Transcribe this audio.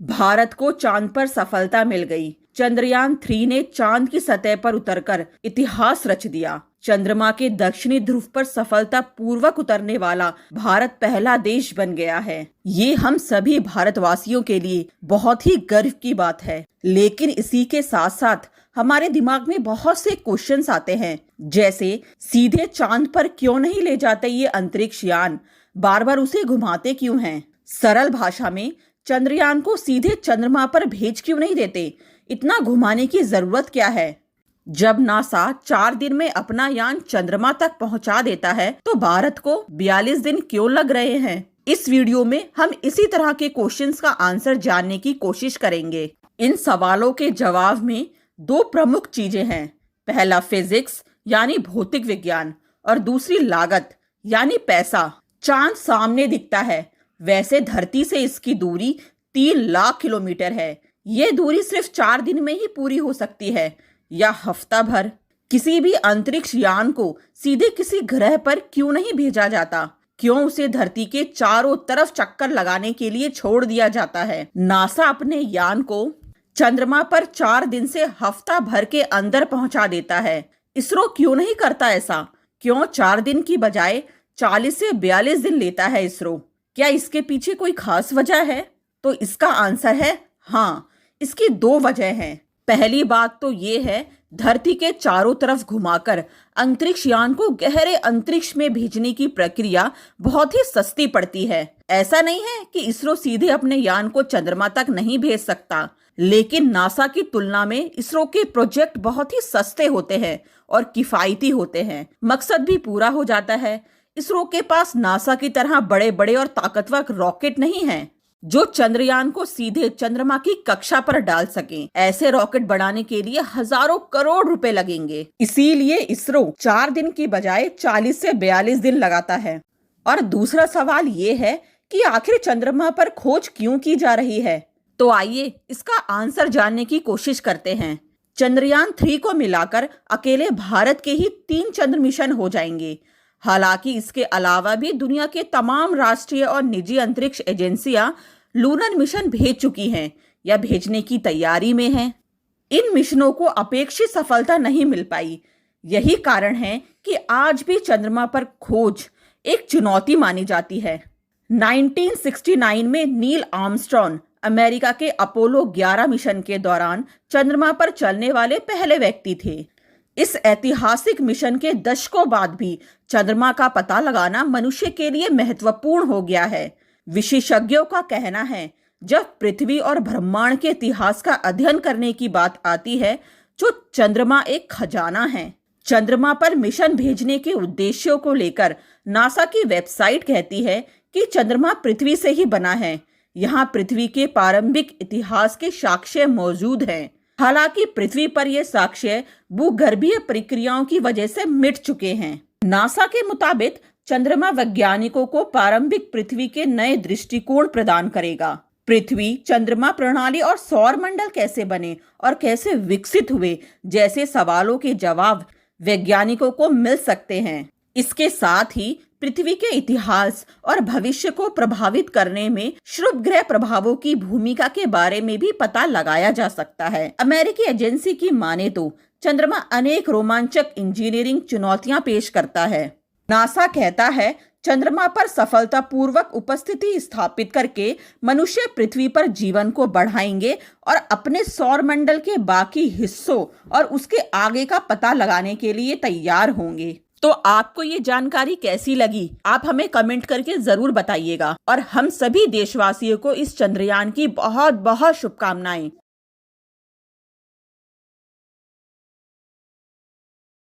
भारत को चांद पर सफलता मिल गई। चंद्रयान-3 ने चांद की सतह पर उतरकर इतिहास रच दिया। चंद्रमा के दक्षिणी ध्रुव पर सफलता पूर्वक उतरने वाला भारत पहला देश बन गया है। ये हम सभी भारतवासियों के लिए बहुत ही गर्व की बात है। लेकिन इसी के साथ साथ हमारे दिमाग में बहुत से क्वेश्चंस आते हैं, जैसे सीधे चांद पर क्यों नहीं ले जाते ये अंतरिक्ष यान, बार बार उसे घुमाते क्यों हैं? सरल भाषा में, चंद्रयान को सीधे चंद्रमा पर भेज क्यों नहीं देते? इतना घुमाने की जरूरत क्या है? जब नासा 4 दिन में अपना यान चंद्रमा तक पहुंचा देता है, तो भारत को 42 दिन क्यों लग रहे हैं? इस वीडियो में हम इसी तरह के क्वेश्चंस का आंसर जानने की कोशिश करेंगे। इन सवालों के जवाब में 2 प्रमुख चीजें हैं। पहला फिजिक्स यानी भौतिक विज्ञान, और दूसरी लागत यानी पैसा। चांद सामने दिखता है, वैसे धरती से इसकी दूरी 3 लाख किलोमीटर है। ये दूरी सिर्फ 4 दिन में ही पूरी हो सकती है, या हफ्ता भर। किसी भी अंतरिक्ष यान को सीधे किसी ग्रह पर क्यों नहीं भेजा जाता? क्यों उसे धरती के चारों तरफ चक्कर लगाने के लिए छोड़ दिया जाता है? नासा अपने यान को चंद्रमा पर 4 दिन से हफ्ता भर के अंदर पहुंचा देता है। इसरो क्यों नहीं करता ऐसा? क्यों 4 दिन की बजाय 40 से 42 दिन लेता है इसरो? क्या इसके पीछे कोई खास वजह है? तो इसका आंसर है हाँ। इसकी 2 वजह हैं। पहली बात तो ये है, धरती के चारों तरफ घुमाकर अंतरिक्ष यान को गहरे अंतरिक्ष में भेजने की प्रक्रिया बहुत ही सस्ती पड़ती है। ऐसा नहीं है कि इसरो सीधे अपने यान को चंद्रमा तक नहीं भेज सकता, लेकिन नासा की तुलना में इसरो के प्रोजेक्ट बहुत ही सस्ते होते हैं और किफायती होते हैं। मकसद भी पूरा हो जाता है। इसरो के पास नासा की तरह बड़े बड़े और ताकतवर रॉकेट नहीं हैं, जो चंद्रयान को सीधे चंद्रमा की कक्षा पर डाल सकें। ऐसे रॉकेट बनाने के लिए हजारों करोड़ रुपए लगेंगे। इसीलिए इसरो 4 दिन की बजाय 40 से 42 दिन लगाता है। और दूसरा सवाल ये है कि आखिर चंद्रमा पर खोज क्यों की जा रही है? तो आइए इसका आंसर जानने की कोशिश करते हैं। चंद्रयान-3 को मिलाकर अकेले भारत के ही 3 चंद्र मिशन हो जाएंगे। हालांकि इसके अलावा भी दुनिया के तमाम राष्ट्रीय और निजी अंतरिक्ष एजेंसियां लूनर मिशन भेज चुकी हैं या भेजने की तैयारी में हैं। इन मिशनों को अपेक्षित सफलता नहीं मिल पाई। यही कारण है कि आज भी चंद्रमा पर खोज एक चुनौती मानी जाती है। 1969 में नील आर्मस्ट्रॉन्ग अमेरिका के अपोलो 11 मिशन के दौरान चंद्रमा पर चलने वाले पहले व्यक्ति थे। इस ऐतिहासिक मिशन के दशकों बाद भी चंद्रमा का पता लगाना मनुष्य के लिए महत्वपूर्ण हो गया है। विशेषज्ञों का कहना है, जब पृथ्वी और ब्रह्मांड के इतिहास का अध्ययन करने की बात आती है, तो चंद्रमा एक खजाना है। चंद्रमा पर मिशन भेजने के उद्देश्यों को लेकर नासा की वेबसाइट कहती है कि चंद्रमा पृथ्वी से ही बना है। यहाँ पृथ्वी के प्रारंभिक इतिहास के साक्ष्य मौजूद हैं। हालांकि पृथ्वी पर ये साक्ष्य भूगर्भीय प्रक्रियाओं की वजह से मिट चुके हैं। नासा के मुताबिक चंद्रमा वैज्ञानिकों को प्रारंभिक पृथ्वी के नए दृष्टिकोण प्रदान करेगा। पृथ्वी, चंद्रमा प्रणाली और सौर मंडल कैसे बने और कैसे विकसित हुए जैसे सवालों के जवाब वैज्ञानिकों को मिल सकते हैं। इसके साथ ही पृथ्वी के इतिहास और भविष्य को प्रभावित करने में शुभ ग्रह प्रभावों की भूमिका के बारे में भी पता लगाया जा सकता है। अमेरिकी एजेंसी की माने तो चंद्रमा अनेक रोमांचक इंजीनियरिंग चुनौतियां पेश करता है। नासा कहता है, चंद्रमा पर सफलतापूर्वक उपस्थिति स्थापित करके मनुष्य पृथ्वी पर जीवन को बढ़ाएंगे और अपने सौर मंडल के बाकी हिस्सों और उसके आगे का पता लगाने के लिए तैयार होंगे। तो आपको ये जानकारी कैसी लगी? आप हमें कमेंट करके जरूर बताइएगा। और हम सभी देशवासियों को इस चंद्रयान की बहुत बहुत शुभकामनाएं।